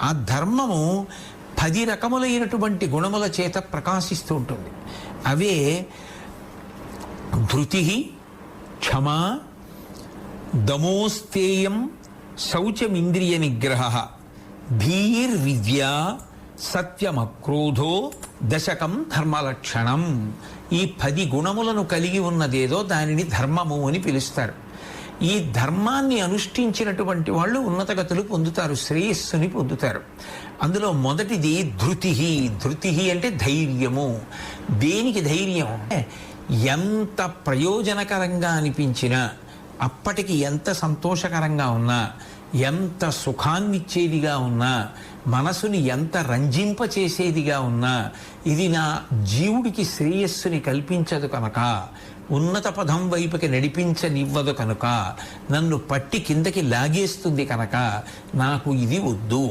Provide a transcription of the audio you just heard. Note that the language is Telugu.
ఆ ధర్మము 10 రకములైనటువంటి గుణముల చేత ప్రకాశిస్తూ ఉంటుంది. అవే ధృతి, క్షమా, దమోస్తేయం, శౌచమింద్రియ నిగ్రహ, ధీర్విద్యా, సత్యమక్రోధో, దశకం ధర్మలక్షణం. ఈ 10 గుణములను కలిగి ఉన్నదేదో దానిని ధర్మము అని పిలుస్తారు. ఈ ధర్మాన్ని అనుష్ఠించినటువంటి వాళ్ళు ఉన్నతగతులు పొందుతారు, శ్రేయస్సుని పొందుతారు. అందులో మొదటిది ధృతి. ధృతి అంటే ధైర్యము. దేనికి ధైర్యం? ఎంత ప్రయోజనకరంగా అనిపించినా, అప్పటికి ఎంత సంతోషకరంగా ఉన్నా, ఎంత సుఖాన్నిచ్చేదిగా ఉన్నా, మనసుని ఎంత రంజింపచేసేదిగా ఉన్నా, ఇది నా జీవుడికి శ్రేయస్సుని కల్పించదు కనుక, ఉన్నత పదం వైపుకి నడిపించనివ్వదు కనుక, నన్ను పట్టి కిందకి లాగేస్తుంది కనుక నాకు ఇది వద్దు.